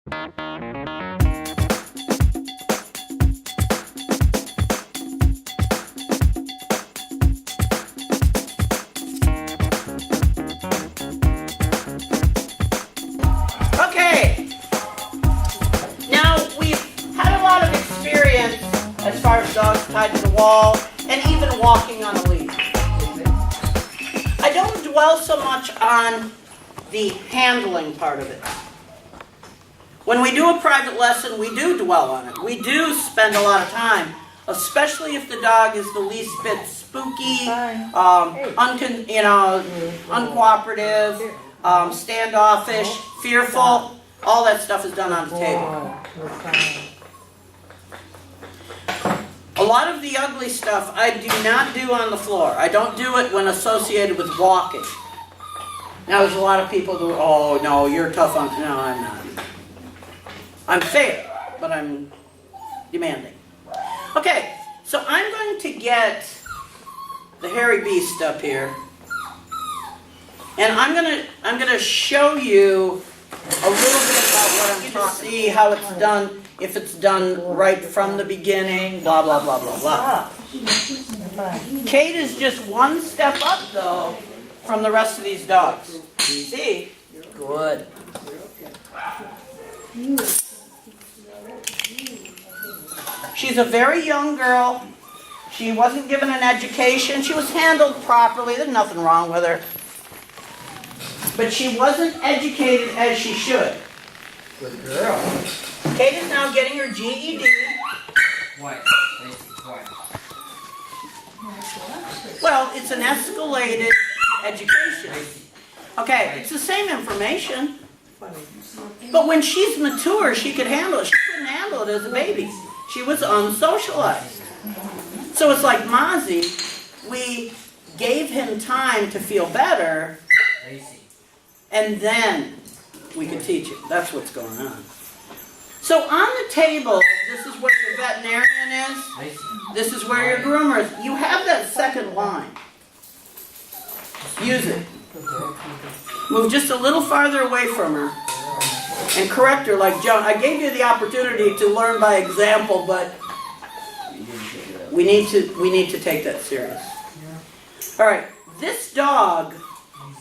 Okay, now we've had a lot of experience as far as dogs tied to the wall and even walking on a leash. I don't dwell so much on the handling part of it. When we do a private lesson, we do dwell on it. We do spend a lot of time, especially if the dog is the least bit spooky, uncooperative, standoffish, fearful. All that stuff is done on the table. A lot of the ugly stuff I do not do on the floor. I don't do it when associated with walking. Now there's a lot of people who, oh no, you're tough on, no, I'm not. I'm fair, but I'm demanding. Okay, so I'm going to get the hairy beast up here. And I'm gonna show you a little bit about what I'm talking, see how it's done, if it's done right from the beginning, blah, blah, blah, blah, blah. Kate is just one step up, though, from the rest of these dogs. Easy. Good. She's a very young girl. She wasn't given an education. She was handled properly. There's nothing wrong with her. But she wasn't educated as she should. Good girl. Kate is now getting her GED. What? Well, it's an escalated education. Okay, it's the same information. But when she's mature, she could handle it. She couldn't handle it as a baby. She was unsocialized. So it's like Mozzie, we gave him time to feel better, and then we could teach him. That's what's going on. So on the table, this is where your veterinarian is. This is where your groomer is. You have that second line. Use it. Move just a little farther away from her and correct her like Joan. I gave you the opportunity to learn by example, but we need to take that serious. All right, this dog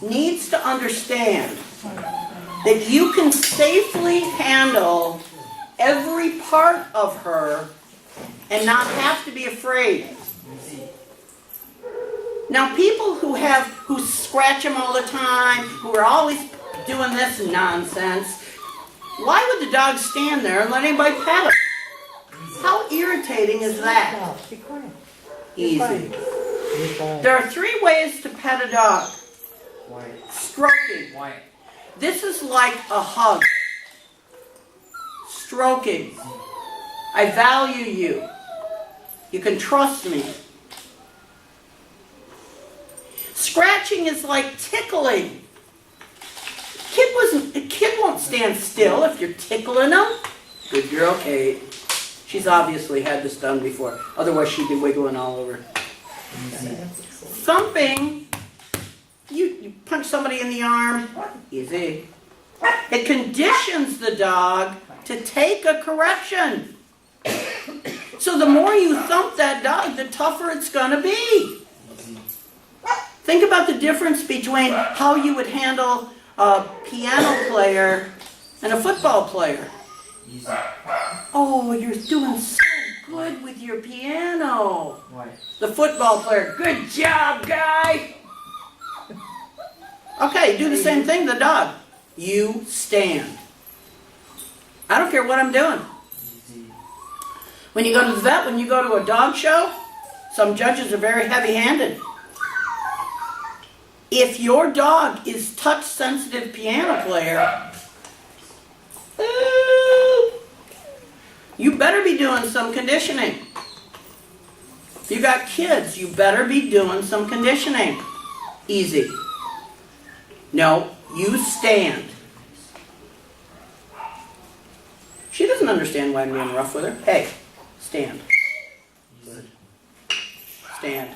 needs to understand that you can safely handle every part of her and not have to be afraid. Now, people who scratch them all the time, who are always doing this nonsense, why would the dog stand there and let anybody pet him? How irritating is that? Easy. There are 3 ways to pet a dog. Stroking. This is like a hug. Stroking. I value you. You can trust me. Scratching is like tickling. A kid won't stand still if you're tickling them. Good girl, Kate. She's obviously had this done before. Otherwise, she'd be wiggling all over. Thumping. You punch somebody in the arm. Easy. It conditions the dog to take a correction. So the more you thump that dog, the tougher it's going to be. Think about the difference between how you would handle a piano player and a football player. Oh, you're doing so good with your piano. The football player, good job, guy. Okay, do the same thing to the dog. You stand. I don't care what I'm doing. When you go to the vet, when you go to a dog show, some judges are very heavy-handed. If your dog is touch-sensitive piano player, you better be doing some conditioning. If you got kids, you better be doing some conditioning. Easy. No, you stand. She doesn't understand why I'm being rough with her. Hey, stand. Good. Stand.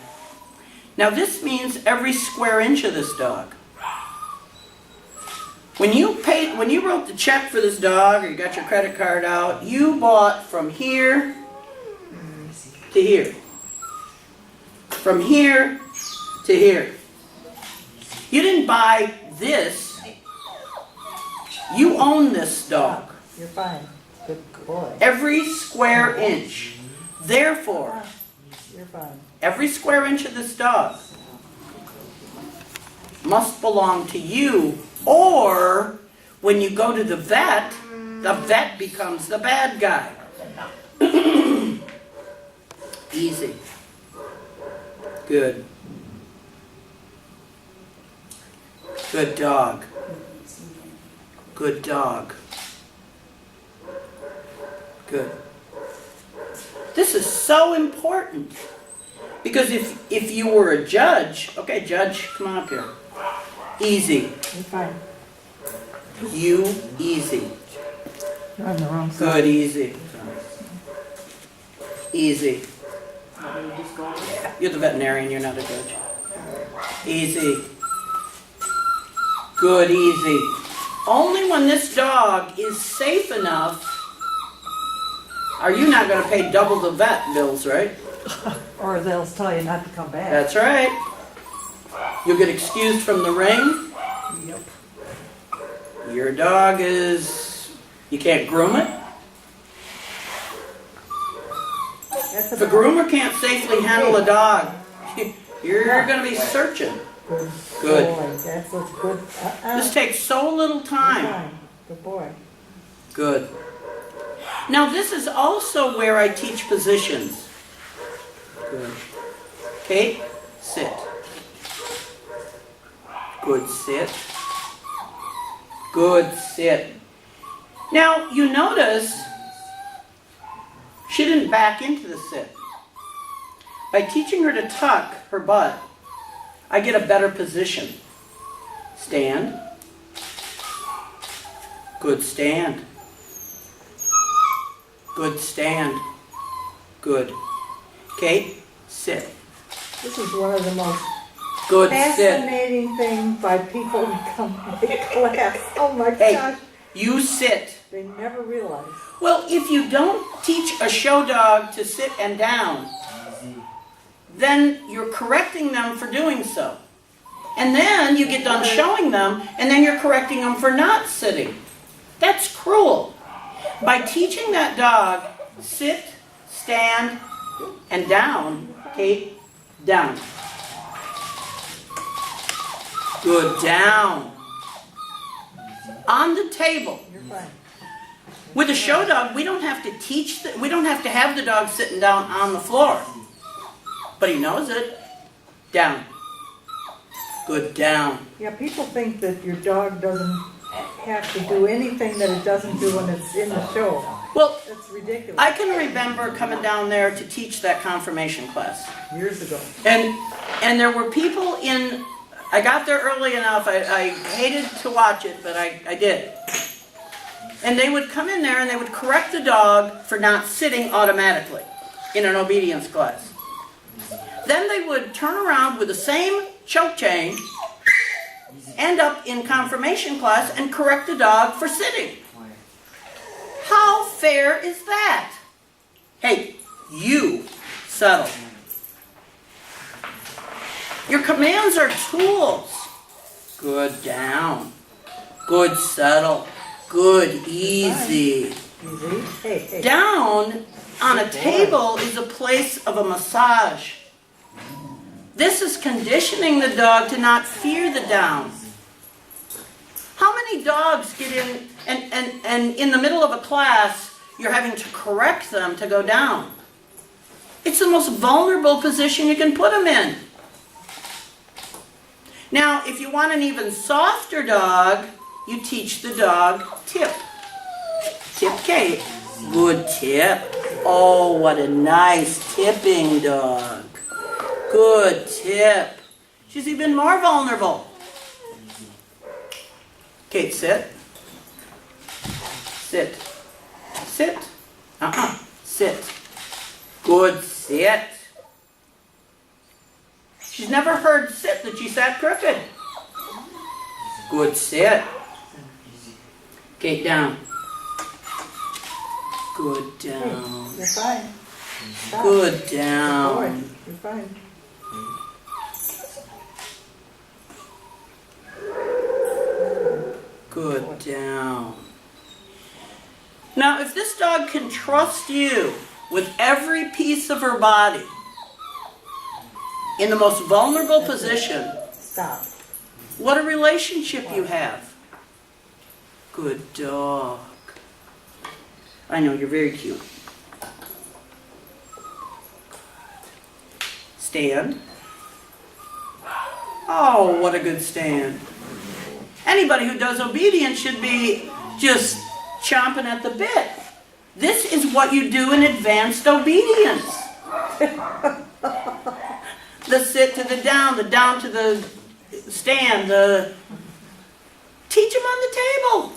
Now this means every square inch of this dog. When you when you wrote the check for this dog, or you got your credit card out, you bought from here to here. From here to here. You didn't buy this. You own this dog. You're fine. Good boy. Every square inch. Therefore, You're fine. every square inch of this dog must belong to you, or when you go to the vet becomes the bad guy. Easy. Good. Good dog. Good dog. Good. This is so important. Because if you were a judge, okay, judge, come on up here. Easy. You're fine. You easy. You're on the wrong side. Good, easy. Easy. You're the veterinarian, you're not a judge. Easy. Good, easy. Only when this dog is safe enough are you not going to pay double the vet bills, right? Or they'll tell you not to come back. That's right. You'll get excused from the ring. Yep. Your dog is... You can't groom it. That's If a groomer can't safely handle a dog, you're going to be searching. Good. Boy, that's what's good. This takes so little You're time. fine. Good boy. Good. Now this is also where I teach positions. Good. Kate, sit. Good, sit. Good, sit. Now you notice she didn't back into the sit. By teaching her to tuck her butt, I get a better position. Stand. Good, stand. Good, stand. Good. Kate, sit. This is one of the most Good, sit. fascinating things by people who come to my class. Oh my Hey, gosh. you sit. They never realize. Well, if you don't teach a show dog to sit and down, then you're correcting them for doing so. And then you get done showing them, and then you're correcting them for not sitting. That's cruel. By teaching that dog, sit, stand, and down, Kate, down. Good, down. On the table. You're fine. With a show dog, we don't have to we don't have to have the dog sitting down on the floor. But he knows it. Down. Good, down. Yeah, people think that your dog doesn't have to do anything that it doesn't do when it's in the show. Well, That's ridiculous. I can remember coming down there to teach that confirmation class. Years ago. And there were people in, I got there early enough, I hated to watch it, but I did. And they would come in there and they would correct the dog for not sitting automatically in an obedience class. Then they would turn around with the same choke chain, end up in confirmation class and correct the dog for sitting. How fair is that? Hey, you settle. Your commands are tools. Good, down. Good, settle. Good, easy. Easy. Hey. Down on a table is a place of a massage. This is conditioning the dog to not fear the down. How many dogs get in and in the middle of a class, you're having to correct them to go down? It's the most vulnerable position you can put them in. Now, if you want an even softer dog, you teach the dog tip. Tip, Kate. Good tip. Oh, what a nice tipping dog. Good tip. She's even more vulnerable. Kate, sit. Sit. Sit. Sit. Good, sit. She's never heard sit that she sat crooked. Good, sit. Kate, down. Good down. You're fine. Stop. Good Good boy. down. You're fine. Good down. Now, if this dog can trust you with every piece of her body in the most vulnerable position, Stop. what a relationship you have. Good dog. I know, you're very cute. Stand. Oh, what a good stand. Anybody who does obedience should be just chomping at the bit. This is what you do in advanced obedience. The sit to the down to the stand, teach them on the table.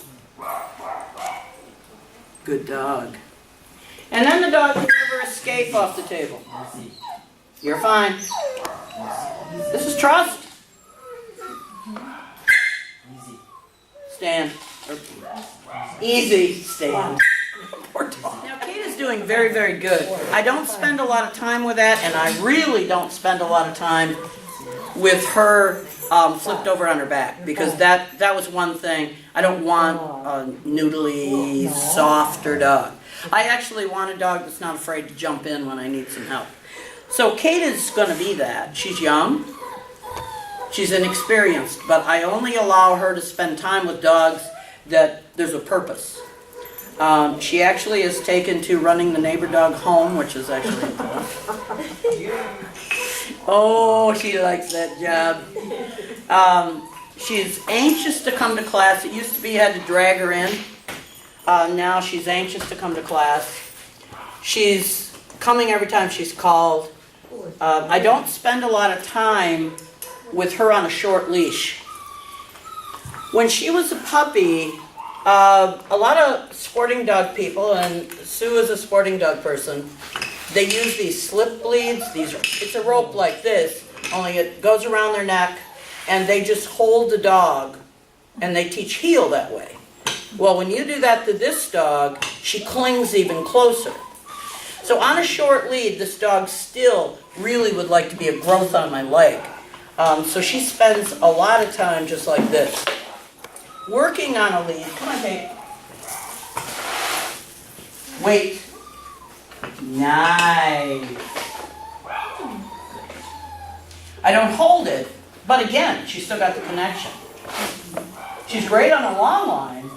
Good dog. And then the dog can never escape off the table. You're fine. This is trust. Stand. Easy. Stand. Poor dog. Now Kate is doing very, very good. I don't spend a lot of time with that, and I really don't spend a lot of time with her flipped over on her back, because that was one thing. I don't want a noodly, softer dog. I actually want a dog that's not afraid to jump in when I need some help. So Kate is going to be that. She's young. She's inexperienced, but I only allow her to spend time with dogs that there's a purpose. She actually is taken to running the neighbor dog home, which is actually important. Oh, she likes that job. She's anxious to come to class. It used to be you had to drag her in. Now she's anxious to come to class. She's coming every time she's called. I don't spend a lot of time with her on a short leash. When she was a puppy, a lot of sporting dog people, and Sue is a sporting dog person, they use these slip bleeds. It's a rope like this, only it goes around their neck, and they just hold the dog, and they teach heel that way. Well, when you do that to this dog, she clings even closer. So on a short lead, this dog still really would like to be a growth on my leg. So she spends a lot of time just like this, working on a lead. Come on, Kate. Wait. Nice. I don't hold it, but again, she's still got the connection. She's great on a long line.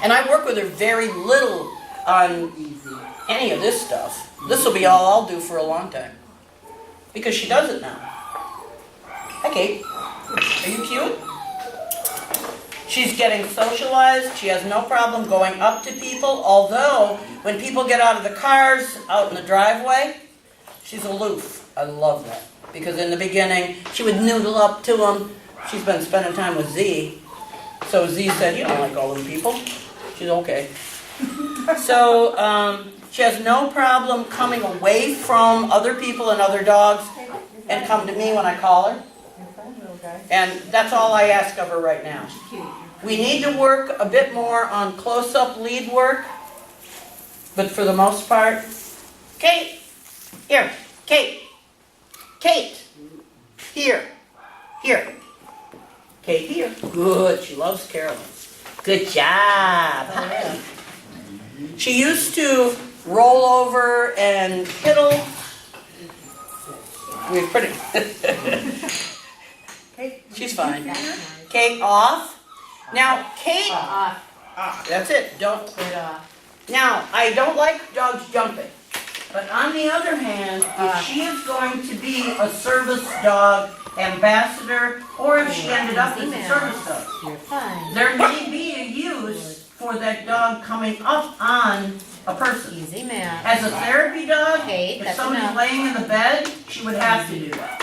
And I work with her very little on any of this stuff. This will be all I'll do for a long time, because she does it now. Hi, Kate. Are you cute? She's getting socialized. She has no problem going up to people, although when people get out of the cars out in the driveway, she's aloof. I love that, because in the beginning, she would noodle up to them. She's been spending time with Z, so Z said, "You don't like all them people." She's okay. So she has no problem coming away from other people and other dogs and come to me when I call her. And that's all I ask of her right now. We need to work a bit more on close-up lead work, but for the most part, Kate, here, Kate, Kate, here, here, Kate, here. Good, she loves Carolyn. Good job. Hi. She used to roll over and piddle. We're pretty. She's fine. Kate, off. Now, Kate, that's it. Don't quit off. Now, I don't like dogs jumping, but on the other hand, if she is going to be a service dog ambassador, or if she ended up as a service dog, there may be a use for that dog coming up on a person. Easy, man. As a therapy dog, Kate, if that's somebody's enough. laying in the bed, she would have to do that.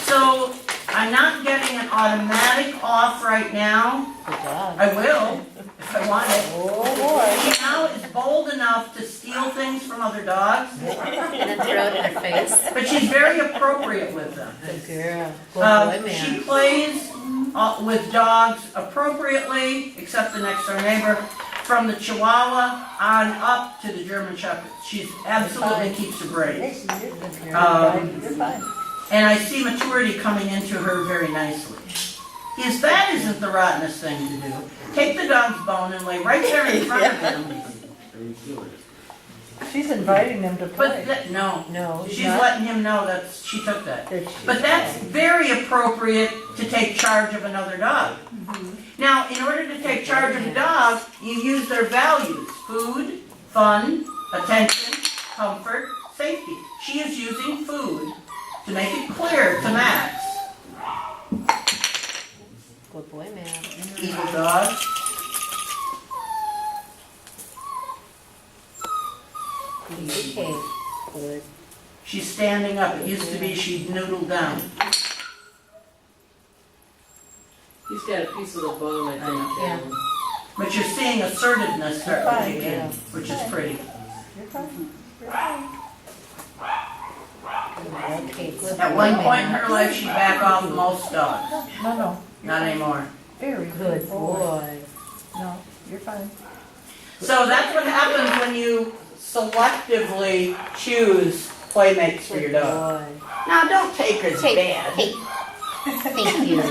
So I'm not getting an automatic off right now. Good dog. I will, if I want it. Oh, boy. She now is bold enough to steal things from other dogs, And then throw it in her face. but she's very appropriate with them. Good girl. Good boy, She man. plays with dogs appropriately, except the next door neighbor, from the Chihuahua on up to the German Shepherd. She's absolutely keeps her braids. You're fine. And I see maturity coming into her very nicely. Yes, that isn't the rottenest thing to do. Take the dog's bone and lay right there in front of him. She's inviting them to play. But no, No, she's not. letting him know that she took that. That she- But that's very appropriate to take charge of another dog. Now, in order to take charge of a dog, you use their values: food, fun, attention, comfort, safety. She is using food to make it clear to Max. Good boy, man. Evil dog. Easy cake. Good. She's standing up. It used to be she'd noodle down. He's got a piece of the bone, I think. Yeah. But you're seeing assertiveness start to Fine, kick in, yeah. which is pretty. You're fine. You're fine. Okay, good At boy, one point in man. her life, she'd back off most dogs. No. Not anymore. Very Good boy. No, you're fine. So that's what happens when you selectively choose playmates for your dog. Boy. Now, don't take her as Take, bad. hey. Thank you.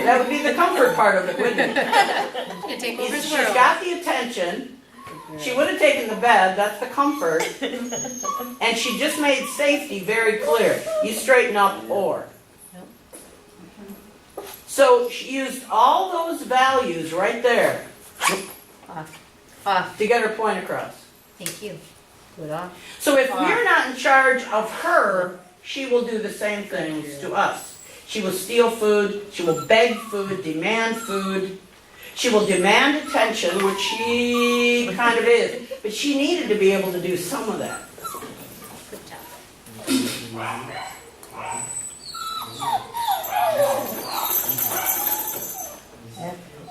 That would be the comfort part of it, wouldn't it? You take She's got the attention. She would have taken the bed, that's the comfort. And she just made safety very clear. You straighten up or. So she used all those values right there Off. to get her point across. Thank you. Good off. So if we're not in charge of her, she will do the same things to us. She will steal food, she will beg food, demand food. She will demand attention, which she kind of is. But she needed to be able to do some of that. Good job.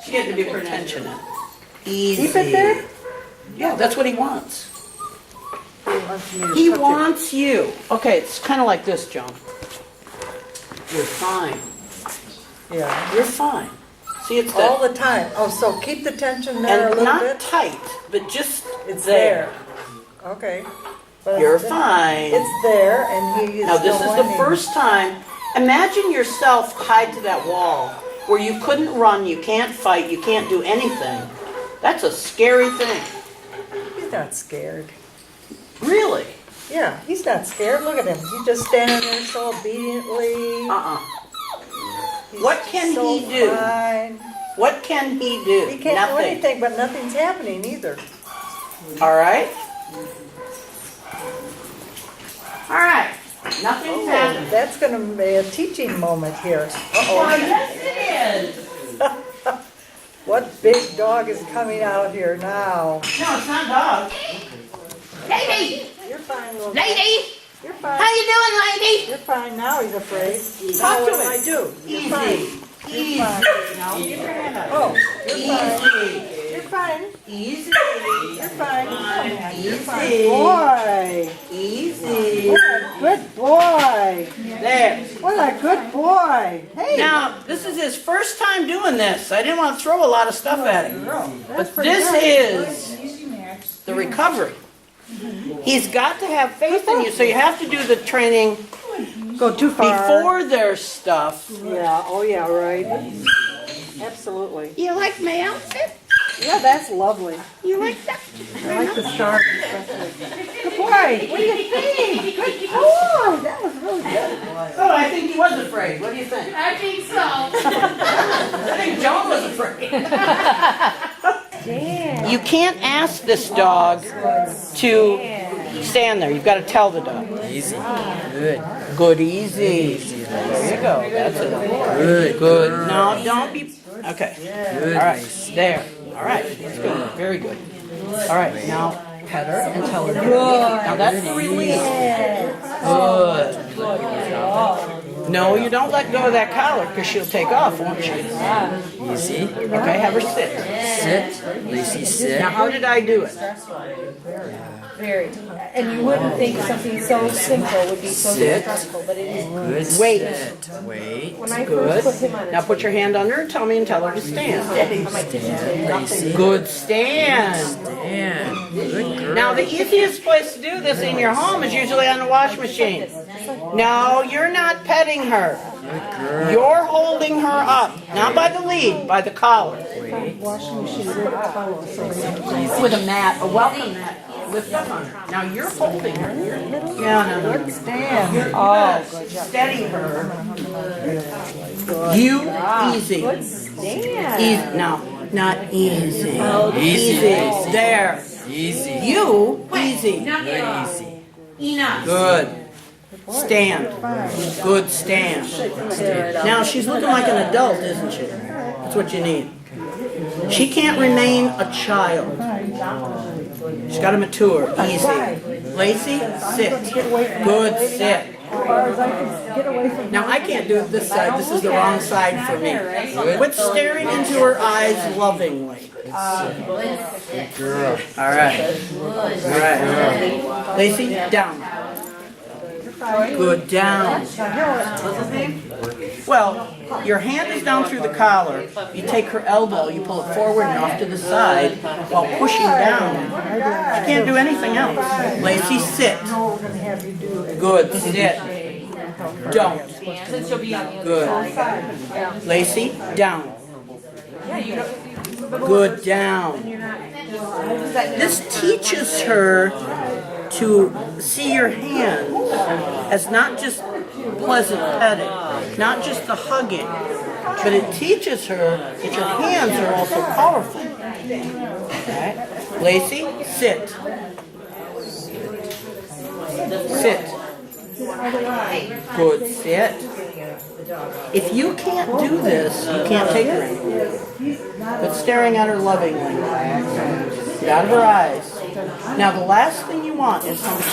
She had to be pretentious. Easy. Keep it there? Yeah, that's what he wants. He wants me to He touch it. wants you. Okay, it's kind of like this, Joan. You're fine. Yeah. You're fine. See, it's All that. the time. Oh, so keep the tension there a And little not bit? tight, but just It's there. there. Okay. But You're it's- fine. It's there and he is Now, this still is the whining. first time. Imagine yourself tied to that wall where you couldn't run, you can't fight, you can't do anything. That's a scary thing. He's not scared. Really? Yeah, he's not scared. Look at him. He's just standing there so obediently. He's What can so he do? fine. What can he do? He can't do Nothing. anything, but nothing's happening either. All right? All right. Nothing's Oh, happening. that's going to be a teaching moment here. Oh, Uh-oh. yes, it is. What big dog is coming out here now? No, it's not dog. Lady! You're fine, little Lady! You're fine. How you doing, lady? You're fine now. He's afraid. Talk Now to what do him. I do? You're fine. Easy. Easy. fine. Now, give your hand up. Oh, you're fine. Easy. You're fine. Easy. You're fine. You're fine. Easy. Boy. Easy. What a good boy. There. What a good boy. Hey. Now, this is his first time doing this. I didn't want to throw a lot of stuff at him. That's But pretty this good. is the recovery. He's got to have faith in you, so you have to do the training Go too far. before there's stuff. Yeah, oh yeah, right. Absolutely. You like my outfit? Yeah, that's lovely. You like that? I like the stars especially. Good boy. What do you think? Good boy. That was really good. Oh, I think he was afraid. What do you think? I think so. I think Joan was afraid. You can't ask this dog to stand there. You've got to tell the dog. Easy. Good. Good, easy. There you go. That's it. Good. Good. No, don't be. Okay. Good. All right. There. All right. That's good. Very good. All right. Now pet her and tell her. Now that's the release. Good. No, you don't let go of that collar because she'll take off, won't she? Easy. Okay, have her sit. Sit. Lacey, sit. Now, how did I do it? Very. And you wouldn't think something so simple would be so Sit. stressful, but it is. Good. Wait. Sit. Wait. When I Good. first put him on Now put your hand under her tummy and tell her to stand. Stand. Lacey. Good stand. Stand. Good girl. Now the easiest place to do this in your home is usually on the wash machine. No, you're not petting her. Good girl. You're holding her up. Not by the lead, by the collar. Washing machine with a towel, so With a mat, a welcome mat. Lift up on her. Now you're holding her. Yeah, no, no. stand. Oh, good job. Steady her. You, easy. Stand. Easy. No, not easy. Easy. There. Easy. You, easy. Good. Easy. Enough. Good. Stand. Good stand. Now she's looking like an adult, isn't she? That's what you need. She can't remain a child. She's got to mature. Easy. Lacey, sit. Good, sit. Now I can't do it this side. This is the wrong side for me. Quit staring into her eyes lovingly. Good girl. All right. All right. Lacey, down. Good, down. Well, your hand is down through the collar. You take her elbow, you pull it forward and off to the side while pushing down. She can't do anything else. Lacey, sit. Good, sit. Don't. Good. Lacey, down. Good, down. This teaches her to see your hands as not just pleasant petting, not just the hugging, but it teaches her that your hands are also powerful. Okay. Lacey, sit. Sit. Good, sit. If you can't do this, you can't take her anywhere. But staring at her lovingly. Get out of her eyes. Now the last thing you want is somebody.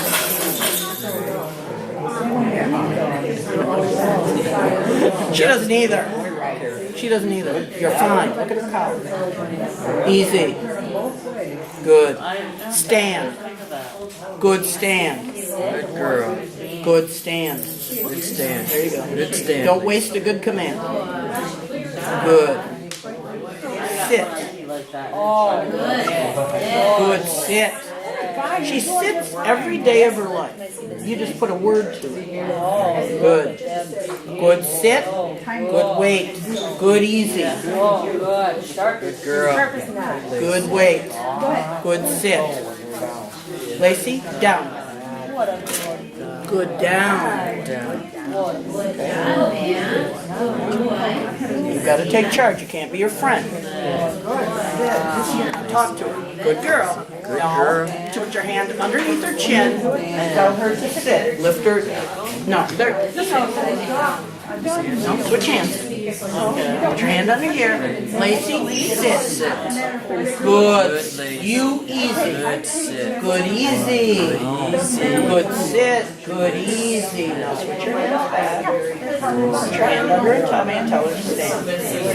She doesn't either. She doesn't either. You're fine. Look at her collar. Easy. Good. Stand. Good stand. Good girl. Good stand. Good stand. There you go. Good stand. Don't waste a good command. Good. Sit. Good. Sit. She sits every day of her life. You just put a word to it. Good. Good sit. Good wait. Good easy. Good girl. Good wait. Good sit. Lacey, down. Good down. Down. You've got to take charge. You can't be your friend. Talk to her. Good girl. Good girl. Put your hand underneath her chin and tell her to sit. Lift her. No, there. This way. No, switch hands. Put your hand under here. Lacey, sit. Good. You easy. Good sit. Good easy. Good sit. Good easy. Now switch your hands back. Put your hand under her tummy and tell her to stand.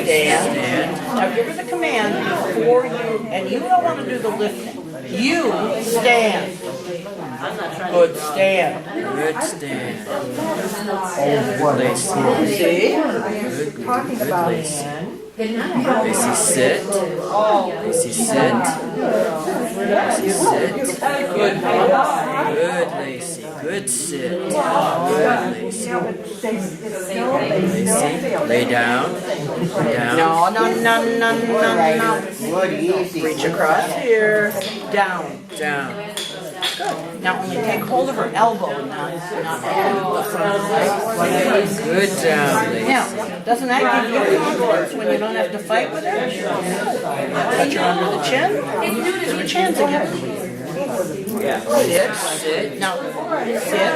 Stand. Now give her the command before you, and you don't want to do the lifting. You stand. Good stand. Good stand. Lacey. See? Good. Good Lacey. Lacey sit. Lacey sit. Lacey sit. Good. Good Lacey. Good sit. Good Lacey. Lacey. Lay down. Down. No. Good, easy. Reach across here. Down. Down. Now only take hold of her elbow, not the front leg. Good down, Lacey. Now, doesn't that give you confidence when you don't have to fight with her? Put her under the chin. Switch hands again. Sit. Now, sit.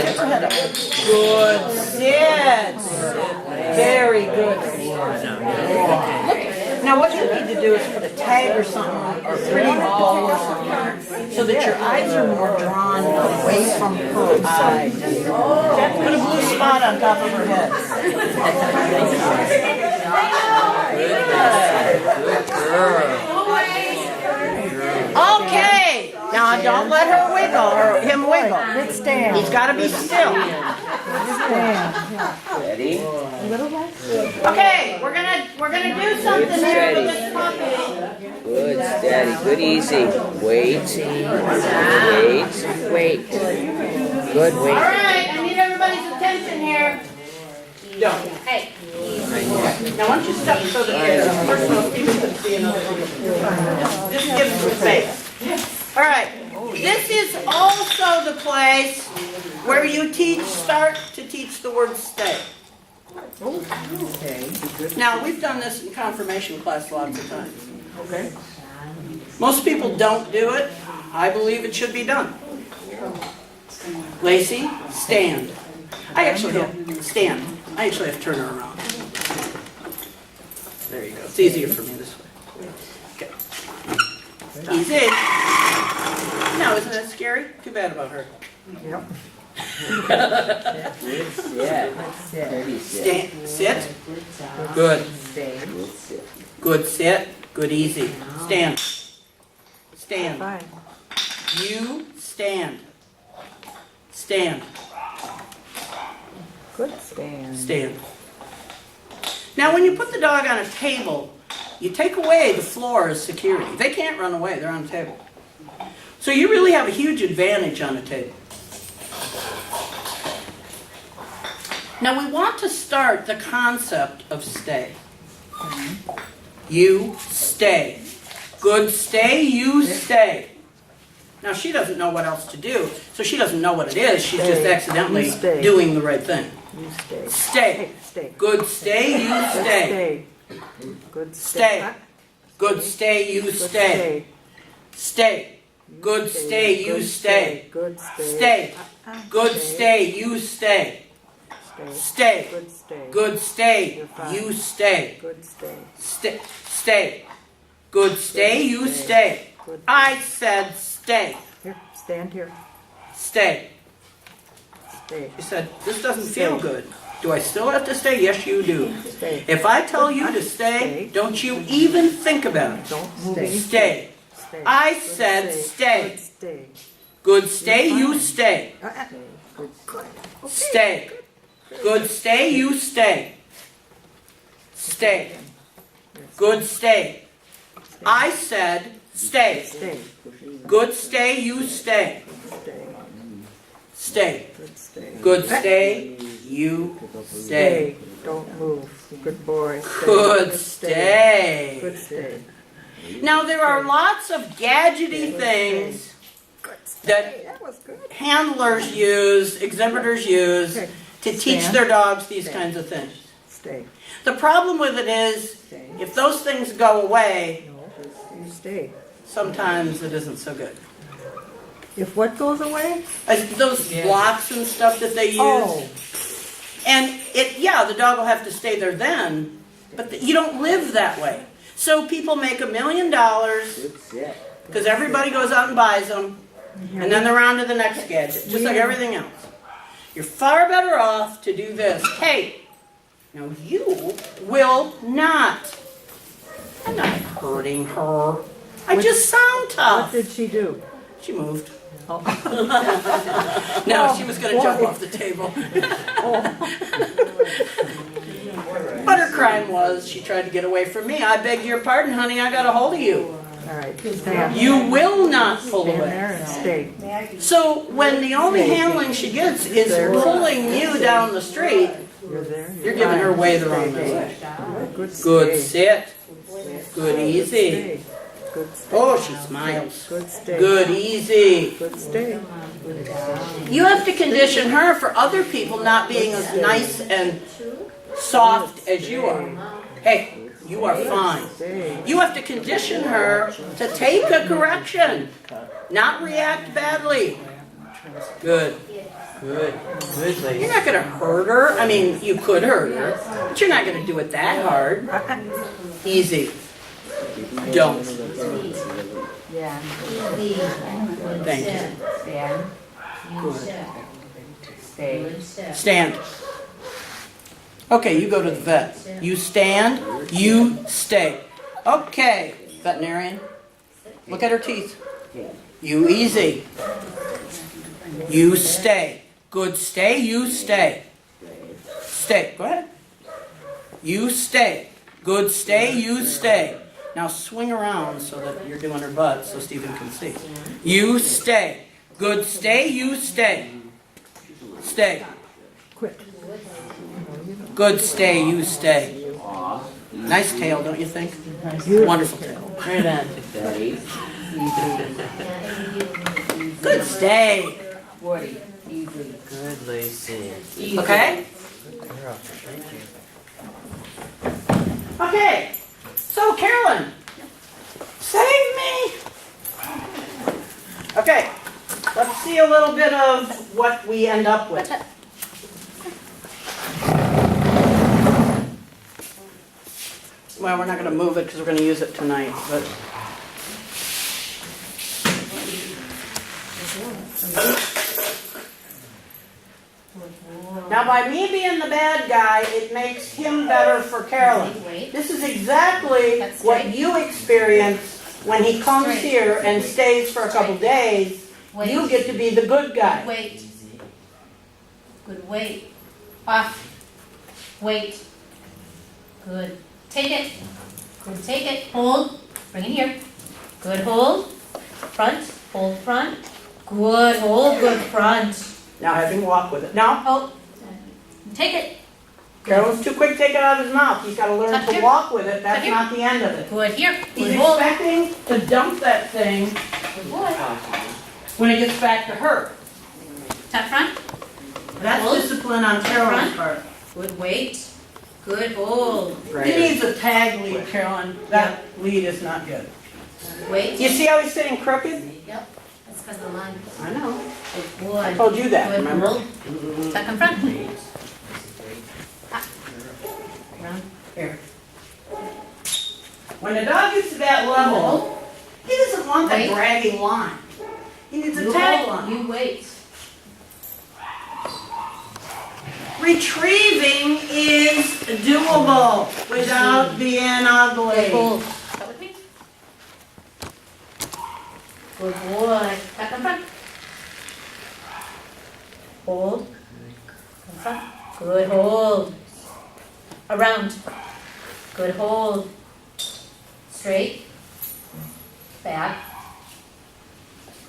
Tip her head up. Good. Sit. Very good. Look. Now what you need to do is put a tag or something, or a pretty bow or something, so that your eyes are more drawn away from her eyes. Put a blue spot on top of her head. Good girl. Okay, now don't let her wiggle, or him wiggle. Good stand. He's gotta be still. Stand. Ready? Okay, we're gonna do something here with this puppy. Good, steady, good, easy. Wait. Wait. Good, All wait. right, I need everybody's attention here. Don't. Hey. Now, why don't you step so that first of all, people can see another one. Just give them some space. All right, this is also the place where you start to teach the word stay. Now, we've done this in confirmation class lots of times. Okay. Most people don't do it. I believe it should be done. Lacey, stand. I actually have to turn her around. There you go. It's easier for me this way. Okay. Easy. Now, isn't that scary? Too bad about her. Yep. Good, sit. Steady, sit. Sit. Good. Good, sit. Good sit. Good easy. Stand. Stand. Fine. You stand. Stand. Good stand. Stand. Now when you put the dog on a table, you take away the floor as security. They can't run away, they're on the table. So you really have a huge advantage on a table. Now we want to start the concept of stay. You stay. Good stay, you stay. Now she doesn't know what else to do, so she doesn't know what it is. She's just Stay. accidentally You stay. doing the right thing. You stay. Stay. Stay. Good stay, you stay. Good Stay. Good stay, you stay. Stay. Good stay, you stay. Good stay. Stay. Good stay, you stay. Stay. Good stay. Good stay, You're fine. you stay. Good stay. Stay. Good stay, you stay. Good. I said stay. Here, stand here. Stay. Stay. She said, this doesn't feel good. Do I still have to stay? Yes, you do. Stay. If I tell you to stay, don't you even think about it. Don't move any Stay. Stay. I Good said stay. Good stay. Good stay, you stay. Good. Stay. Good stay, you stay. Stay. Good stay. I said stay. Stay. Good stay, you stay. Stay. Stay. Good stay. Good stay, you stay. Don't move. Good boy. Stay. Good stay. Good stay. Now there are lots of gadgety things that That was good. handlers use, exhibitors use, Okay. to teach Stand. their dogs these kinds of things. Stay. The problem with it is, Stay. if those things go away, No, you stay. sometimes it isn't so good. If what goes away? Those blocks and stuff that they use, Oh, and the dog will have to stay there then, but you don't live that way. So people make $1 million Good, sit. because everybody goes out and buys them, and then they're on to the next gadget, just like everything else. You're far better off to do this. Hey, now you will not. I'm not hurting her. I just sound what tough. did she do? She moved. Oh. No, she was going to jump off the table. But her crime was she tried to get away from me. I beg your pardon, honey, I got a hold of you. All right, stand. You will not pull Stand away. there and stay. So when the only handling she gets is pulling you down the street, You're there. you're giving her way the wrong Stay. way. Good Good stay. sit. Good easy. Stay. Good stay. Oh, she smiles. Good stay. Good easy. Good stay. You have to condition her for other people not being as nice and soft as you are. Hey, you are fine. Stay. You have to condition her to take a correction, not react badly. Good. Good. Good lady. You're not going to hurt her. I mean, you could hurt her, but you're not going to do it that hard. Easy. Don't. Yeah. Thank you. Stand. Good. Stay. Stand. Okay, you go to the vet. You stand, you stay. Okay, veterinarian. Look at her teeth. You easy. You stay. Good, stay, you stay. Stay, go ahead. You stay. Good, stay, you stay. Now swing around so that you're doing her butt so Stephen can see. You stay. Good, stay, you stay. Stay. Good, stay, you stay. Nice tail, don't you think? Wonderful tail. Right on. Good, stay. 40. Easy. Good, Lacey. Easy. Okay? Okay. So, Carolyn, save me. Okay. Let's see a little bit of what we end up with. Well, we're not going to move it because we're going to use it tonight, but... Now, by me being the bad guy, it makes him better for Carolyn. This is exactly what you experience when he comes here and stays for a couple days. You get to be the good guy. Wait. Good, wait. Off. Wait. Good. Take it. Good, take it. Hold. Bring it here. Good, hold. Front. Hold front. Good, hold. Good, front. Now have him walk with it. Now, Oh. Take it. Carolyn's too quick to take it out of his mouth. He's got to learn Touch to here. walk with it. That's Touch here. not the end of it. Good, here. He's Good, hold. expecting to dump that thing Good boy. when it gets back to her. Tap front. That's Hold. discipline on Carolyn's Front. part. Good, wait. Good, hold. He needs a tag lead, Carolyn. That lead is not good. Wait. You see how he's sitting crooked? Yep. That's because the line. I know. Good I boy. told you that, Good, remember? hold. Tuck in front. Round. Here. When the dog gets to that level, he doesn't want that Wait. dragging line. He needs a You tag hold. line. You wait. Retrieving is doable without being Good, ugly. hold. Stop with me. Good boy. Tuck in front. Hold. In front. Good, hold. Around. Good, hold. Straight. Back.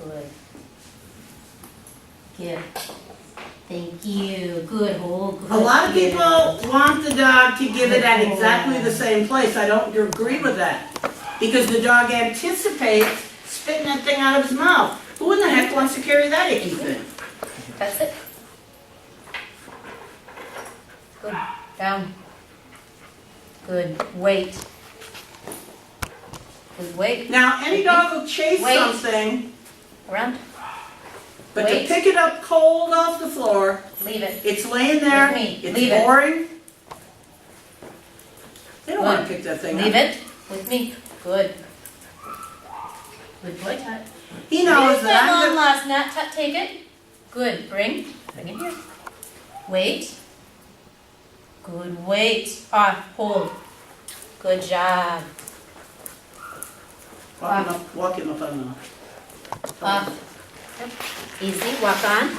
Good. Give. Thank you. Good, hold. Good. A lot of give. people want the dog to give it at exactly the same place. I don't agree with that. Because the dog anticipates spitting that thing out of his mouth. Who in the heck wants to carry that icky thing? That's it. Good. Down. Good. Wait. Good. Wait. Now, any dog will chase Wait. something, Around. but to Wait. pick it up cold off the floor, Leave it. it's laying there, With me. it's Leave it. boring. They don't want to Good. pick that thing Leave up. it. With me. Good. Good boy, Tut. He knows Use that I'm long good. lost nut. Tut, take it. Good. Bring it here. Wait. Good. Wait. Off. Hold. Good job. Walk him up on the... Off. Yep. Easy. Walk on.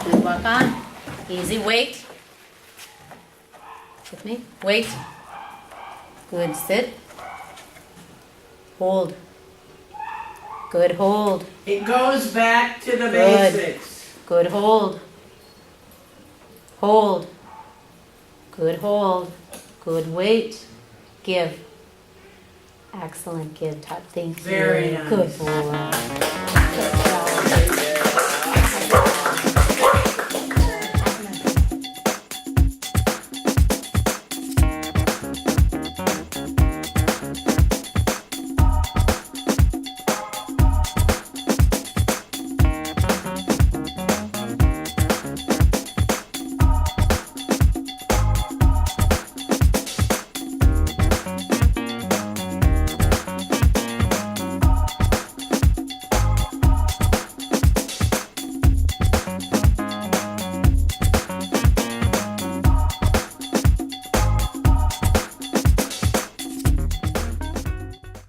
Good. Walk on. Easy. Wait. With me. Wait. Good. Sit. Hold. Good. Hold. It goes back to the Good. basics. Good. Hold. Hold. Good. Hold. Good. Wait. Give. Excellent. Give. Tut. Thank you. Very nice. Good boy. Good job.